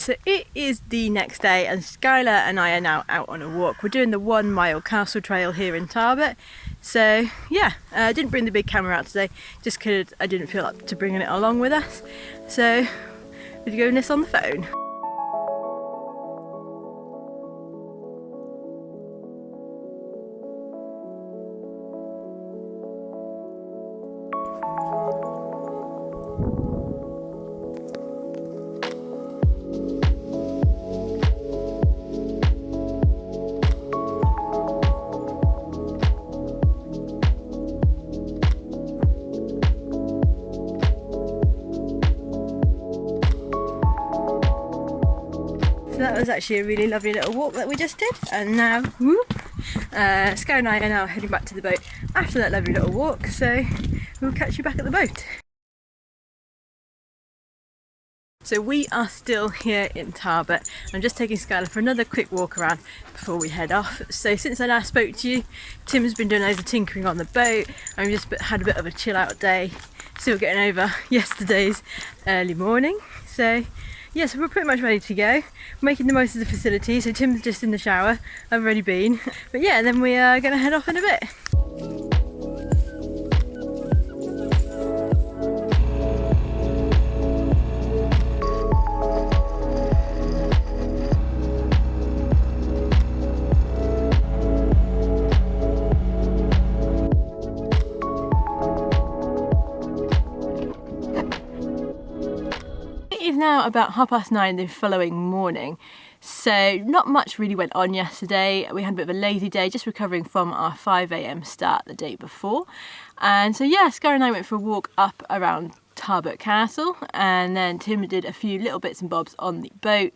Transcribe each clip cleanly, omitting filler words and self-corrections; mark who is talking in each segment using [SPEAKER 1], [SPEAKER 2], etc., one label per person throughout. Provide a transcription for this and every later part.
[SPEAKER 1] So it is the next day and Skylar and I are now out on a walk. We're doing the 1 mile castle trail here in Tarbert. So yeah, I didn't bring the big camera out today just because I didn't feel up to bringing it along with us. So we're doing this on the phone. That was actually a really lovely little walk that we just did, and now Sky and I are now heading back to the boat after that lovely little walk, so we'll catch you back at the boat. So we are still here in Tarbert. I'm just taking Skylar for another quick walk around before we head off. So since I last spoke to you, Tim's been doing loads of tinkering on the boat and we just had a bit of a chill out day, still getting over yesterday's early morning. So yeah, so we're pretty much ready to go. We're making the most of the facility, so Tim's just in the shower, I've already been. But yeah, then we are going to head off in a bit. Now about 9:30 the following morning, so not much really went on yesterday. We had a bit of a lazy day, just recovering from our 5 AM start the day before. And so yeah, Scar and I went for a walk up around Tarbert Castle, and then Tim did a few little bits and bobs on the boat.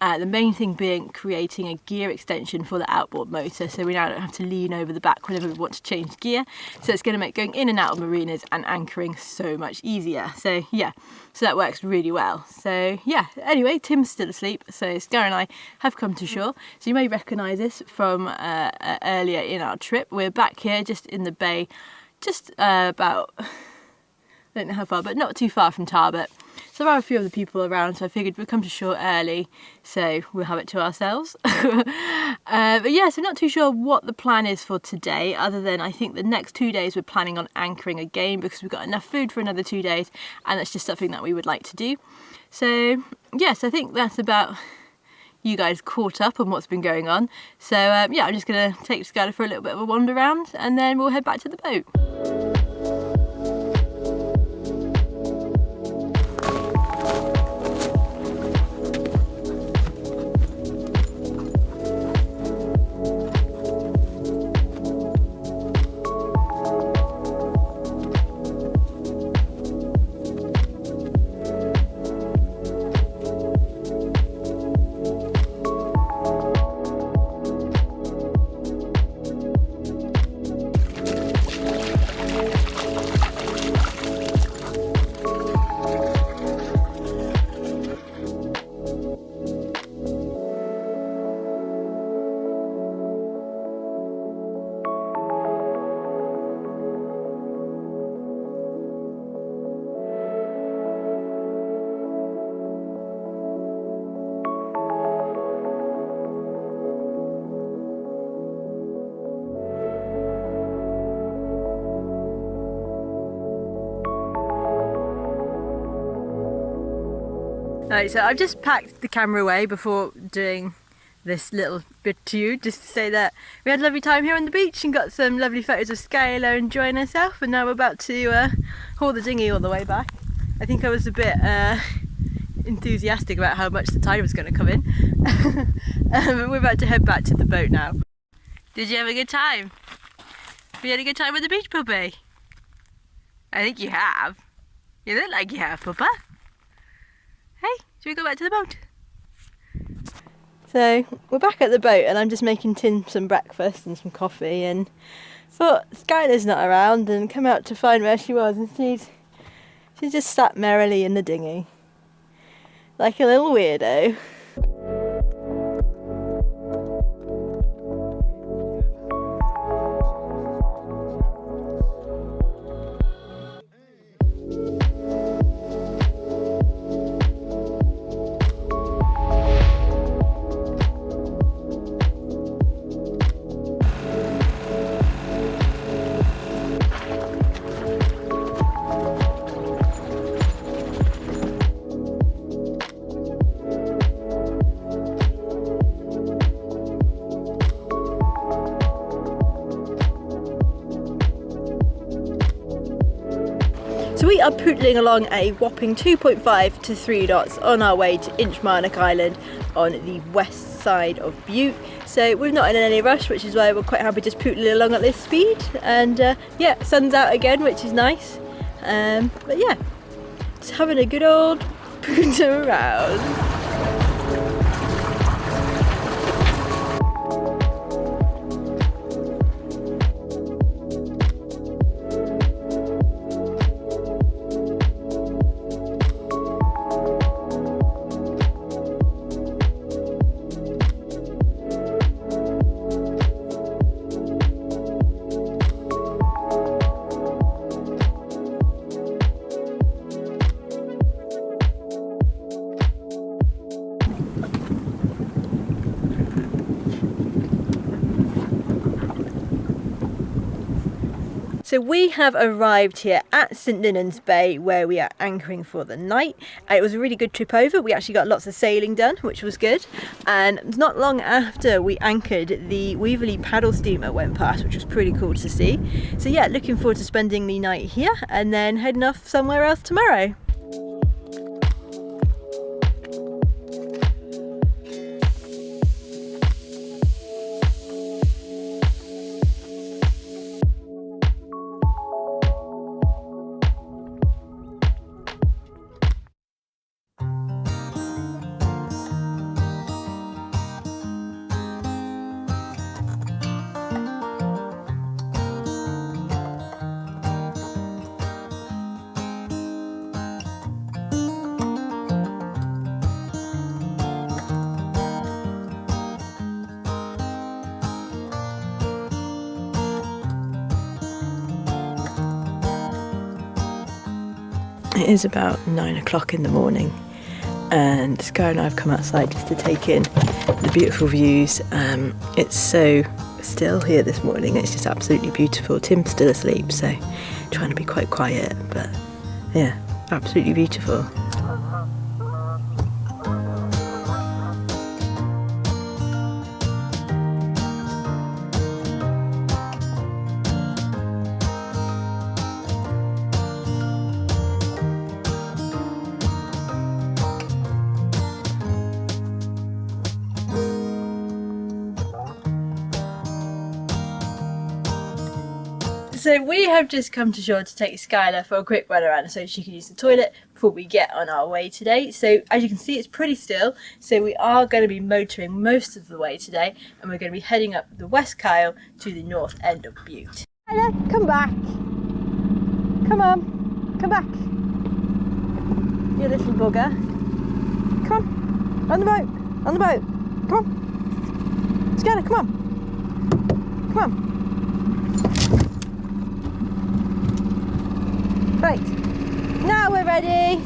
[SPEAKER 1] The main thing being creating a gear extension for the outboard motor, so we now don't have to lean over the back whenever we want to change gear. So it's going to make going in and out of marinas and anchoring so much easier. So yeah, so that works really well. So yeah, anyway, Tim's still asleep, so Scar and I have come to shore. So you may recognise this from earlier in our trip. We're back here just in the bay, just about, I don't know how far, but not too far from Tarbert. So there are a few other people around, so I figured we'd come to shore early, so we'll have it to ourselves. But yeah, so not too sure what the plan is for today, other than I think the next 2 days we're planning on anchoring again because we've got enough food for another 2 days, and that's just something that we would like to do. So yes, I think that's about you guys caught up on what's been going on. So yeah, I'm just going to take Skylar for a little bit of a wander around, and then we'll head back to the boat. Right, so I've just packed the camera away before doing this little bit to you, just to say that we had a lovely time here on the beach and got some lovely photos of Skylar enjoying herself, and now we're about to haul the dinghy all the way back. I think I was a bit enthusiastic about how much the tide was going to come in. But we're about to head back to the boat now. Did you have a good time? Have you had a good time with the beach, puppy? I think you have. You look like you have, Papa. Hey, should we go back to the boat? So we're back at the boat and I'm just making Tim some breakfast and some coffee, and thought Skylar's not around and come out to find where she was, and she's just sat merrily in the dinghy like a little weirdo. we are pootling along a whopping 2.5 to 3 knots on our way to Inchmarnock Island on the west side of Bute. So we're not in any rush, which is why we're quite happy just pootling along at this speed. And yeah, sun's out again, which is nice. But yeah, just having a good old pooter around. So we have arrived here at St Ninian's Bay, where we are anchoring for the night. It was a really good trip over. We actually got lots of sailing done, which was good. And not long after we anchored, the Weaverly paddle steamer went past, which was pretty cool to see. So yeah, looking forward to spending the night here and then heading off somewhere else tomorrow. It is about 9 o'clock in the morning and Sky and I have come outside just to take in the beautiful views. It's so still here this morning, it's just absolutely beautiful. Tim's still asleep, so trying to be quite quiet, but yeah, absolutely beautiful. So we have just come to shore to take Skylar for a quick run around so she can use the toilet before we get on our way today. So as you can see, it's pretty still. So we are going to be motoring most of the way today, and we're going to be heading up the West Kyle to the north end of Bute. Skylar, come back. Come on, come back. You little bugger. Come on, on the boat, on the boat. Come on. Skylar, come on. Come on. Right, now we're ready.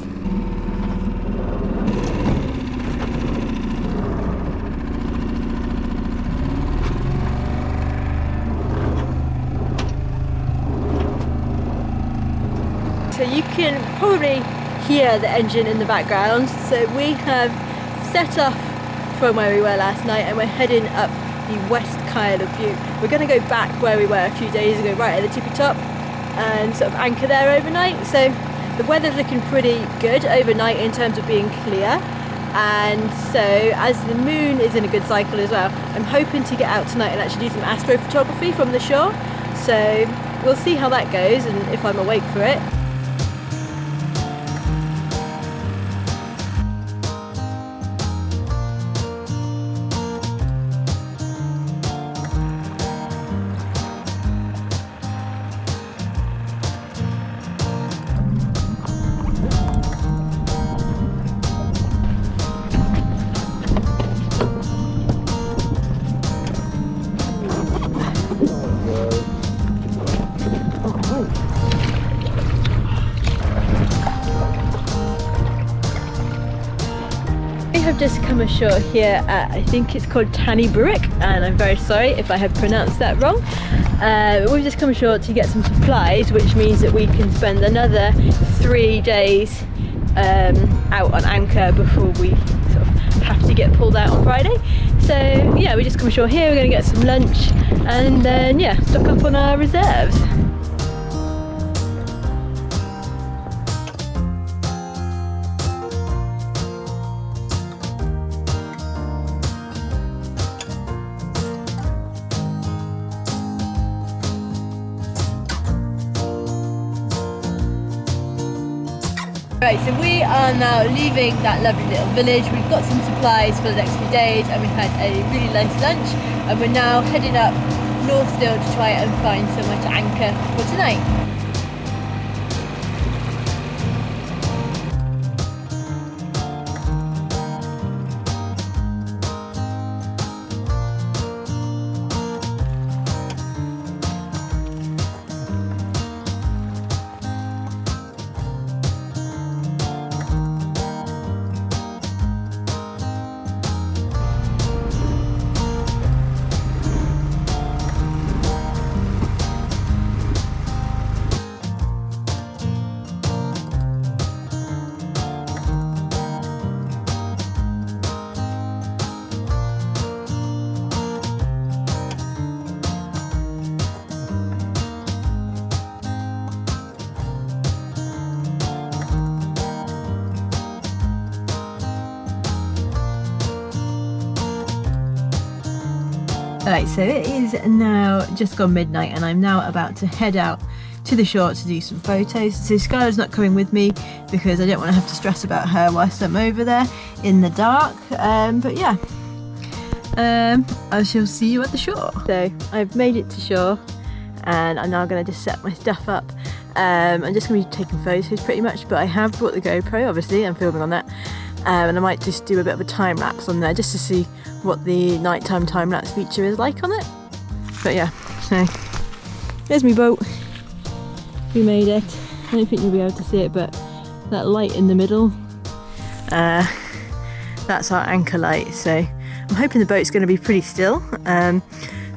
[SPEAKER 1] So you can probably hear the engine in the background. So we have set off from where we were last night and we're heading up the West Kyle of Bute. We're going to go back where we were a few days ago, right at the tippy top, and sort of anchor there overnight. So the weather's looking pretty good overnight in terms of being clear, and so as the moon is in a good cycle as well, I'm hoping to get out tonight and actually do some astrophotography from the shore. So we'll see how that goes and if I'm awake for it. Have just come ashore here at, I think it's called Tighnabruaich, and I'm very sorry if I have pronounced that wrong. We've just come ashore to get some supplies, which means that we can spend another 3 days out on anchor before we sort of have to get pulled out on Friday. So yeah, we just come ashore here, we're going to get some lunch and then yeah, stock up on our reserves. Right, so we are now leaving that lovely little village. We've got some supplies for the next few days and we had a really nice lunch, and we're now heading up north still to try and find somewhere to anchor for tonight. Right, so it is now just gone midnight and I'm now about to head out to the shore to do some photos. So Skylar's not coming with me because I don't want to have to stress about her whilst I'm over there in the dark. But yeah, I shall see you at the shore. So I've made it to shore and I'm now going to just set my stuff up. I'm just going to be taking photos pretty much, but I have brought the GoPro, obviously, I'm filming on that. And I might just do a bit of a time lapse on there just to see what the nighttime time lapse feature is like on it. But yeah, so there's my boat. We made it. I don't think you'll be able to see it, but that light in the middle, that's our anchor light. So I'm hoping the boat's going to be pretty still. There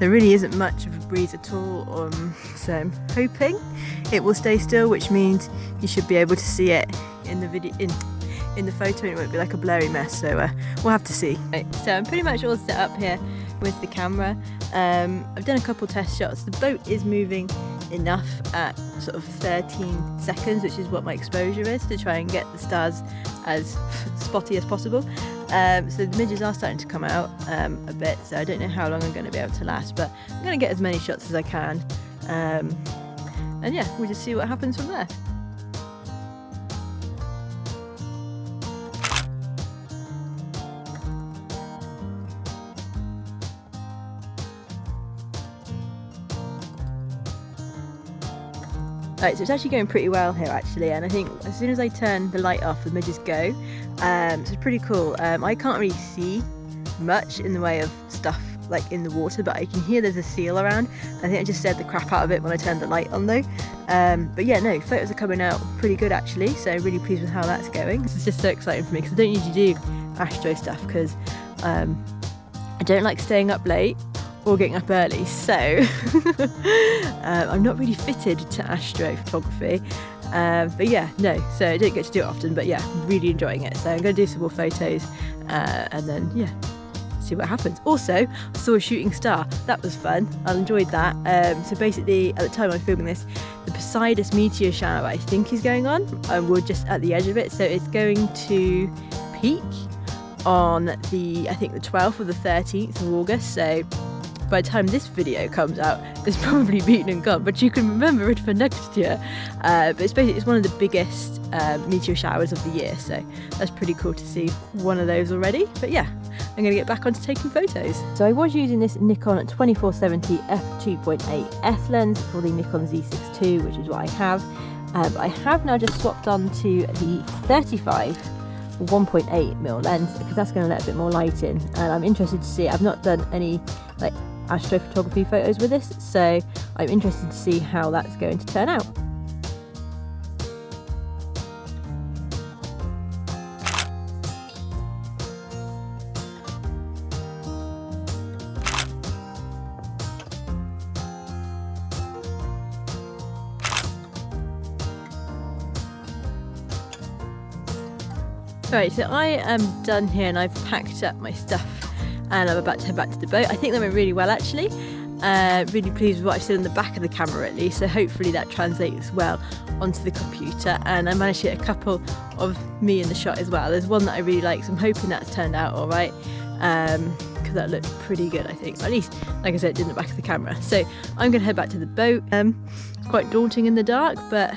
[SPEAKER 1] really isn't much of a breeze at all, so I'm hoping it will stay still, which means you should be able to see it in the video. In the photo, it won't be like a blurry mess, so we'll have to see. Right, so I'm pretty much all set up here with the camera. I've done a couple test shots. The boat is moving enough at sort of 13 seconds, which is what my exposure is, to try and get the stars as spotty as possible. So the midges are starting to come out a bit, so I don't know how long I'm going to be able to last, but I'm going to get as many shots as I can. And yeah, we'll just see what happens from there. Right, so it's actually going pretty well here actually, and I think as soon as I turn the light off, the midges go. So it's pretty cool. I can't really see much in the way of stuff like in the water, but I can hear there's a seal around. I think I just scared the crap out of it when I turned the light on though. But yeah, no, photos are coming out pretty good actually, so really pleased with how that's going. This is just so exciting for me because I don't usually do astro stuff because I don't like staying up late or getting up early, so I'm not really fitted to astrophotography. But yeah, no, so I don't get to do it often, but yeah, really enjoying it. So I'm going to do some more photos and then yeah, see what happens. Also, I saw a shooting star. That was fun. I enjoyed that. So basically, at the time I'm filming this, the Poseidon meteor shower I think is going on, and we're just at the edge of it. So it's going to peak on the, I think the 12th or the 13th of August. So by the time this video comes out, it's probably beaten and gone, but you can remember it for next year. But it's basically, it's one of the biggest meteor showers of the year, so that's pretty cool to see one of those already. But yeah, I'm going to get back onto taking photos. So I was using this Nikon 2470 f2.8 f lens for the Nikon Z6 II, which is what I have. But I have now just swapped on to the 35 1.8mm lens because that's going to let a bit more light in, and I'm interested to see. I've not done any like astrophotography photos with this, so I'm interested to see how that's going to turn out. Right, so I am done here and I've packed up my stuff and I'm about to head back to the boat. I think that went really well actually. Really pleased with what I've seen on the back of the camera at least, so hopefully that translates well onto the computer, and I managed to get a couple of me in the shot as well. There's one that I really like, so I'm hoping that's turned out alright, because that looked pretty good I think, at least like I said, it did in the back of the camera. So I'm going to head back to the boat. It's quite daunting in the dark, but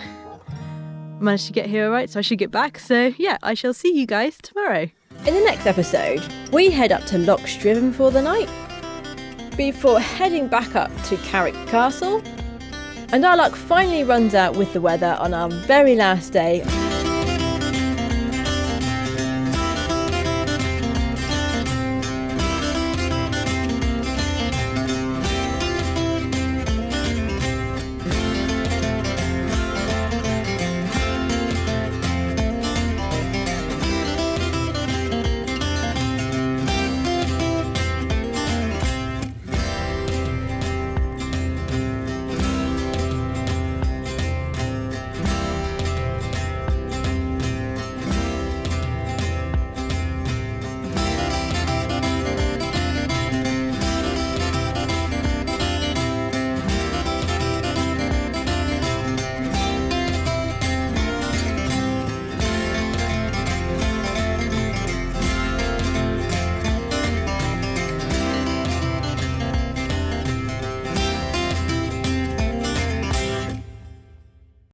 [SPEAKER 1] I'm managed to get here alright, so I should get back. So yeah, I shall see you guys tomorrow. In the next episode, we head up to Loch Striven for the night, before heading back up to Carrick Castle. And our luck finally runs out with the weather on our very last day